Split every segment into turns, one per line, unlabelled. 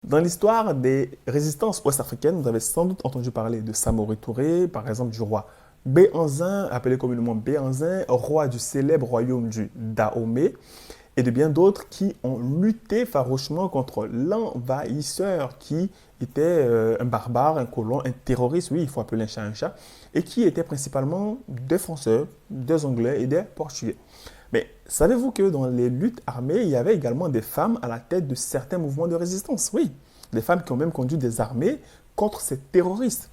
Dans l'histoire des résistances ouest-africaines, vous avez sans doute entendu parler de Samori Touré, par exemple du roi Béhanzin, appelé communément Béhanzin, roi du célèbre royaume du Dahomey, et de bien d'autres qui ont lutté farouchement contre l'envahisseur qui était un barbare, un colon, un terroriste, oui, il faut appeler un chat, et qui était principalement des Français, des Anglais et des Portugais. Mais savez-vous que dans les luttes armées, il y avait également des femmes à la tête de certains mouvements de résistance? Oui, des femmes qui ont même conduit des armées contre ces terroristes.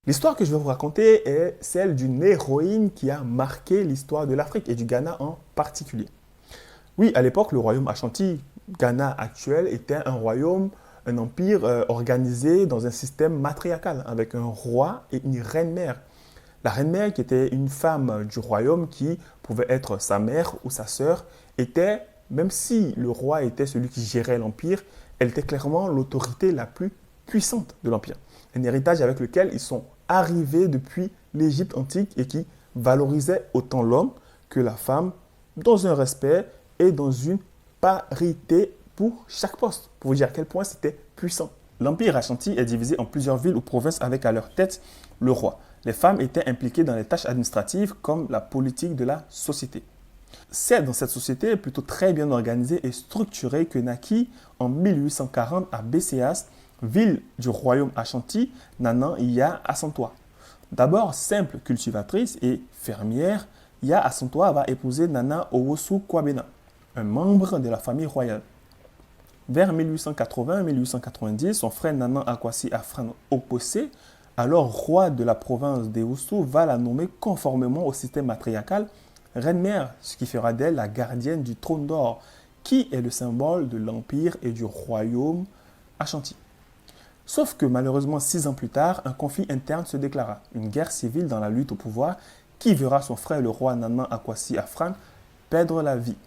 L'histoire que je vais vous raconter est celle d'une héroïne qui a marqué l'histoire de l'Afrique et du Ghana en particulier. Oui, à l'époque, le royaume Ashanti, Ghana actuel, était un royaume, un empire organisé dans un système matriarcal avec un roi et une reine-mère. La reine-mère, qui était une femme du royaume qui pouvait être sa mère ou sa sœur, était, même si le roi était celui qui gérait l'empire, elle était clairement l'autorité la plus puissante de l'empire. Un héritage avec lequel ils sont arrivés depuis l'Égypte antique et qui valorisait autant l'homme que la femme dans un respect et dans une parité pour chaque poste. Pour vous dire à quel point c'était puissant. L'empire Ashanti est divisé en plusieurs villes ou provinces avec à leur tête le roi. Les femmes étaient impliquées dans les tâches administratives comme la politique de la société. C'est dans cette société plutôt très bien organisée et structurée que naquit en 1840 à Bessias, ville du royaume Ashanti, Nana Iya Asantoi. D'abord simple cultivatrice et fermière, Iya Asantoi va épouser Nana Owosu Kwabena, un membre de la famille royale. Vers 1880-1890, son frère Nana Akwasi Afran Okpose, alors roi de la province d'Ewosu, va la nommer conformément au système matriarcal reine-mère, ce qui fera d'elle la gardienne du trône d'or, qui est le symbole de l'empire et du royaume Ashanti. Sauf que malheureusement, 6 ans plus tard, un conflit interne se déclara, une guerre civile dans la lutte au pouvoir, qui verra son frère le roi Nana Akwasi Afran perdre la vie.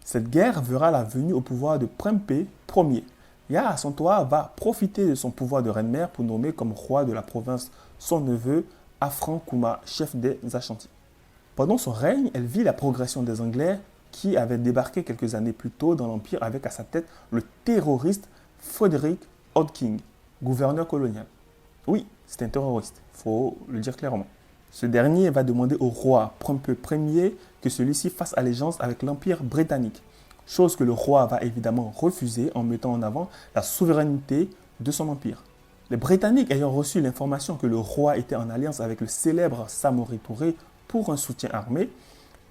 Cette guerre verra la venue au pouvoir de Prempeh Ier. Yaa Asantewaa va profiter de son pouvoir de reine-mère pour nommer comme roi de la province son neveu Afran Kuma, chef des Ashanti. Pendant son règne, elle vit la progression des Anglais qui avaient débarqué quelques années plus tôt dans l'Empire avec à sa tête le terroriste Frederick Hodking, gouverneur colonial. Oui, c'est un terroriste, il faut le dire clairement. Ce dernier va demander au roi Prempeh Ier que celui-ci fasse allégeance avec l'Empire britannique, chose que le roi va évidemment refuser en mettant en avant la souveraineté de son empire. Les Britanniques ayant reçu l'information que le roi était en alliance avec le célèbre Samori Touré pour un soutien armé,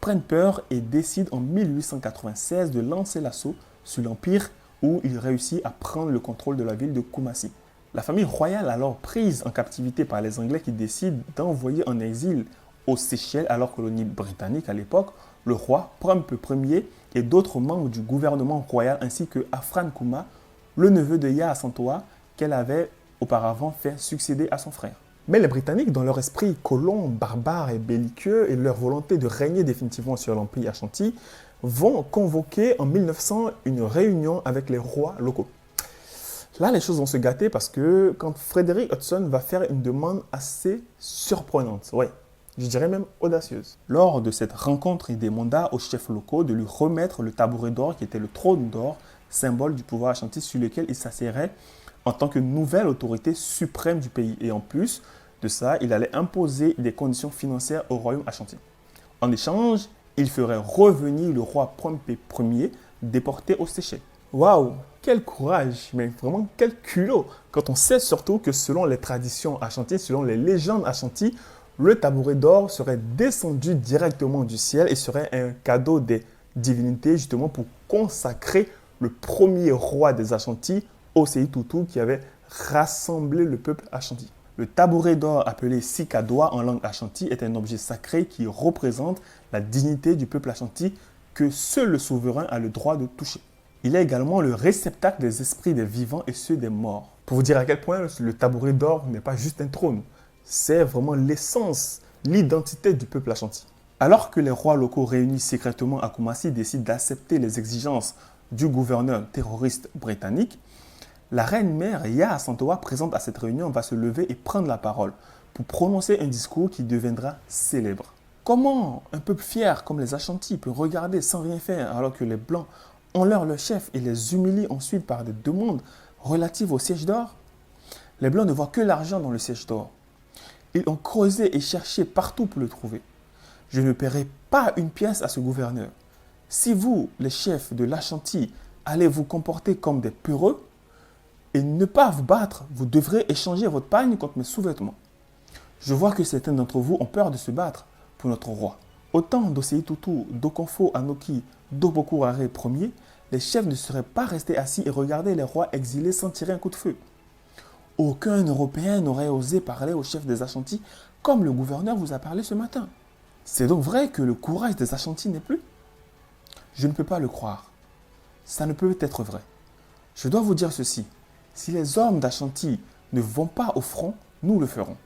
prennent peur et décident en 1896 de lancer l'assaut sur l'Empire où il réussit à prendre le contrôle de la ville de Kumasi. La famille royale, alors prise en captivité par les Anglais qui décident d'envoyer en exil aux Seychelles, alors colonie britannique à l'époque, le roi Prempeh Ier et d'autres membres du gouvernement royal ainsi que Afran Kuma, le neveu de Yaa Asantewaa qu'elle avait auparavant fait succéder à son frère. Mais les Britanniques, dans leur esprit colon, barbare et belliqueux et leur volonté de régner définitivement sur l'Empire Ashanti, vont convoquer en 1900 une réunion avec les rois locaux. Là, les choses vont se gâter parce que quand Frederick Hudson va faire une demande assez surprenante, ouais, je dirais même audacieuse. Lors de cette rencontre, il demanda aux chefs locaux de lui remettre le tabouret d'or qui était le trône d'or, symbole du pouvoir Ashanti sur lequel il s'assierait en tant que nouvelle autorité suprême du pays. Et en plus de ça, il allait imposer des conditions financières au royaume Ashanti. En échange, il ferait revenir le roi Prempeh Ier déporté aux Seychelles. Waouh, quel courage, mais vraiment quel culot, quand on sait surtout que selon les traditions Ashanti, selon les légendes Ashanti, le tabouret d'or serait descendu directement du ciel et serait un cadeau des divinités justement pour consacrer le premier roi des Ashanti, Osei Tutu, qui avait rassemblé le peuple Ashanti. Le tabouret d'or appelé Sikadoa en langue Ashanti est un objet sacré qui représente la dignité du peuple Ashanti que seul le souverain a le droit de toucher. Il est également le réceptacle des esprits des vivants et ceux des morts. Pour vous dire à quel point le tabouret d'or n'est pas juste un trône, c'est vraiment l'essence, l'identité du peuple Ashanti. Alors que les rois locaux réunis secrètement à Kumasi décident d'accepter les exigences du gouverneur terroriste britannique, la reine-mère Yaa Asantewaa, présente à cette réunion, va se lever et prendre la parole pour prononcer un discours qui deviendra célèbre. Comment un peuple fier comme les Ashanti peut regarder sans rien faire alors que les Blancs enlèvent leur chef et les humilient ensuite par des demandes relatives au siège d'or? Les Blancs ne voient que l'argent dans le siège d'or. Ils ont creusé et cherché partout pour le trouver. Je ne paierai pas une pièce à ce gouverneur. Si vous, les chefs de l'Ashanti, allez vous comporter comme des peureux et ne pas vous battre, vous devrez échanger votre pagne contre mes sous-vêtements. Je vois que certains d'entre vous ont peur de se battre pour notre roi. Au temps d'Osei Tutu, d'Okonfo Anoki, d'Oboku Hare Ier, les chefs ne seraient pas restés assis et regarder les rois exilés sans tirer un coup de feu. Aucun Européen n'aurait osé parler au chef des Ashanti comme le gouverneur vous a parlé ce matin. C'est donc vrai que le courage des Ashanti n'est plus? Je ne peux pas le croire. Ça ne peut être vrai. Je dois vous dire ceci. Si les hommes d'Ashanti ne vont pas au front, nous le ferons.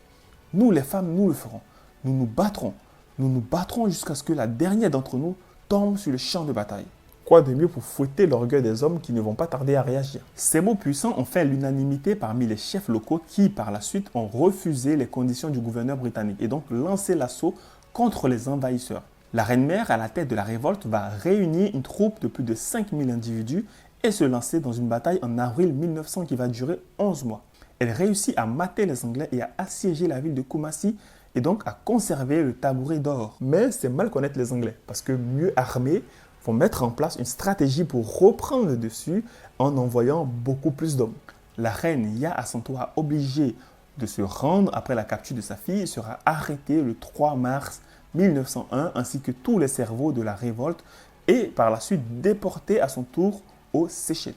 Nous, les femmes, nous le ferons. Nous nous battrons. Nous nous battrons jusqu'à ce que la dernière d'entre nous tombe sur le champ de bataille. Quoi de mieux pour fouetter l'orgueil des hommes qui ne vont pas tarder à réagir? Ces mots puissants ont fait l'unanimité parmi les chefs locaux qui, par la suite, ont refusé les conditions du gouverneur britannique et donc lancé l'assaut contre les envahisseurs. La reine-mère, à la tête de la révolte, va réunir une troupe de plus de 5000 individus et se lancer dans une bataille en avril 1900 qui va durer 11 mois. Elle réussit à mater les Anglais et à assiéger la ville de Kumasi et donc à conserver le tabouret d'or. Mais c'est mal connaître les Anglais parce que mieux armés vont mettre en place une stratégie pour reprendre le dessus en envoyant beaucoup plus d'hommes. La reine Ya à son tour obligée de se rendre après la capture de sa fille sera arrêtée le 3 mars 1901 ainsi que tous les cerveaux de la révolte et par la suite déportés à son tour aux Seychelles.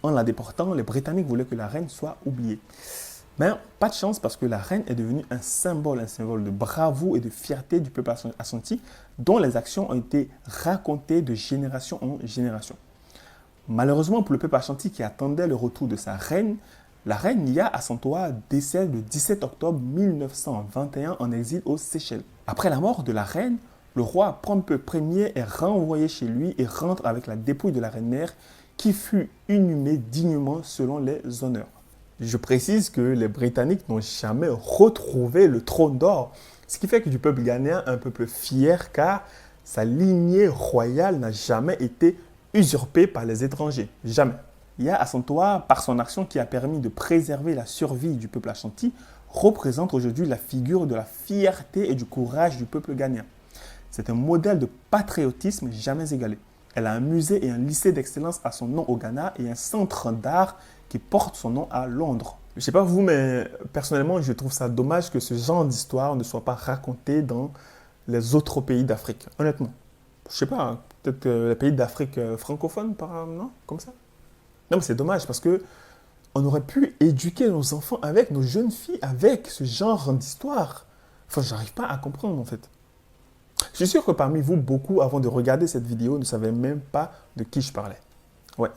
En la déportant, les Britanniques voulaient que la reine soit oubliée. Mais pas de chance parce que la reine est devenue un symbole de bravoure et de fierté du peuple ashanti dont les actions ont été racontées de génération en génération. Malheureusement pour le peuple ashanti qui attendait le retour de sa reine, la reine Ya Asantewaa décède le 17 octobre 1921 en exil aux Seychelles. Après la mort de la reine, le roi Pompeu Ier est renvoyé chez lui et rentre avec la dépouille de la reine-mère qui fut inhumée dignement selon les honneurs. Je précise que les Britanniques n'ont jamais retrouvé le trône d'or, ce qui fait que du peuple ghanéen un peuple fier car sa lignée royale n'a jamais été usurpée par les étrangers. Jamais. Ya Asantewaa, par son action qui a permis de préserver la survie du peuple ashanti, représente aujourd'hui la figure de la fierté et du courage du peuple ghanéen. C'est un modèle de patriotisme jamais égalé. Elle a un musée et un lycée d'excellence à son nom au Ghana et un centre d'art qui porte son nom à Londres. Je ne sais pas vous, mais personnellement, je trouve ça dommage que ce genre d'histoire ne soit pas raconté dans les autres pays d'Afrique, honnêtement. Je ne sais pas, peut-être les pays d'Afrique francophones, non? Comme ça? Non, mais c'est dommage parce que on aurait pu éduquer nos enfants avec, nos jeunes filles avec ce genre d'histoire. Enfin, je n'arrive pas à comprendre en fait. Je suis sûr que parmi vous, beaucoup, avant de regarder cette vidéo, ne savaient même pas de qui je parlais. Ouais.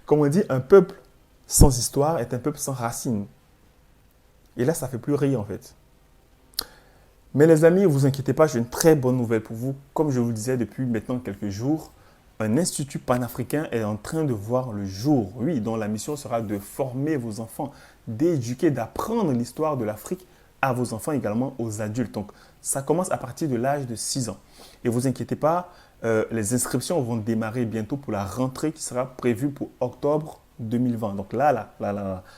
Comme on dit, un peuple sans histoire est un peuple sans racines. Et là, ça ne fait plus rire en fait. Mais les amis, ne vous inquiétez pas, j'ai une très bonne nouvelle pour vous. Comme je vous le disais depuis maintenant quelques jours, un institut panafricain est en train de voir le jour. Oui, dont la mission sera de former vos enfants, d'éduquer, d'apprendre l'histoire de l'Afrique à vos enfants, également aux adultes. Donc, ça commence à partir de l'âge de 6 ans. Et ne vous inquiétez pas, les inscriptions vont démarrer bientôt pour la rentrée qui sera prévue pour octobre 2020. Donc là.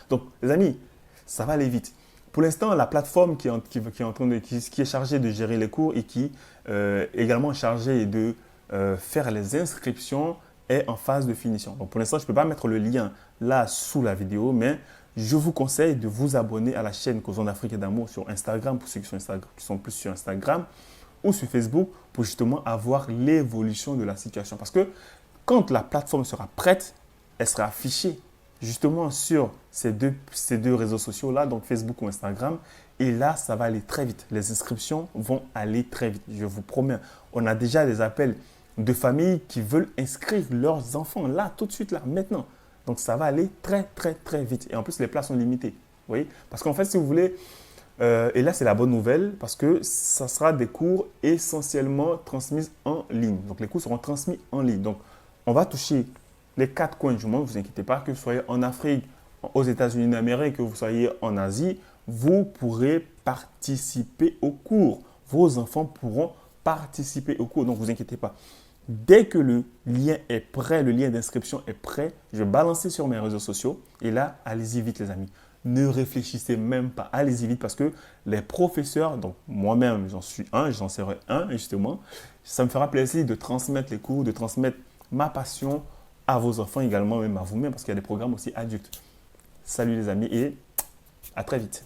Donc, les amis, ça va aller vite. Pour l'instant, la plateforme qui est chargée de gérer les cours et qui est également chargée de faire les inscriptions est en phase de finition. Donc, pour l'instant, je ne peux pas mettre le lien là sous la vidéo, mais je vous conseille de vous abonner à la chaîne Causons d'Afrique et d'amour sur Instagram, pour ceux qui sont plus sur Instagram, ou sur Facebook, pour justement avoir l'évolution de la situation. Parce que quand la plateforme sera prête, elle sera affichée justement sur ces deux réseaux sociaux-là, donc Facebook ou Instagram. Et là, ça va aller très vite. Les inscriptions vont aller très vite, je vous promets. On a déjà des appels de familles qui veulent inscrire leurs enfants là, tout de suite, là, maintenant. Donc, ça va aller très, très, très vite. Et en plus, les places sont limitées. Vous voyez? Parce qu'en fait, si vous voulez, et là, c'est la bonne nouvelle parce que ça sera des cours essentiellement transmis en ligne. Donc, les cours seront transmis en ligne. Donc, on va toucher les 4 coins du monde. Ne vous inquiétez pas, que vous soyez en Afrique, aux États-Unis d'Amérique, que vous soyez en Asie, vous pourrez participer aux cours. vos enfants pourront participer au cours. Donc, ne vous inquiétez pas. Dès que le lien est prêt, le lien d'inscription est prêt, je vais balancer sur mes réseaux sociaux. Et là, allez-y vite les amis. Ne réfléchissez même pas. Allez-y vite parce que les professeurs, donc moi-même, j'en suis un, j'en serai un justement. Ça me fera plaisir de transmettre les cours, de transmettre ma passion à vos enfants également, même à vous-même parce qu'il y a des programmes aussi adultes. Salut les amis et à très vite.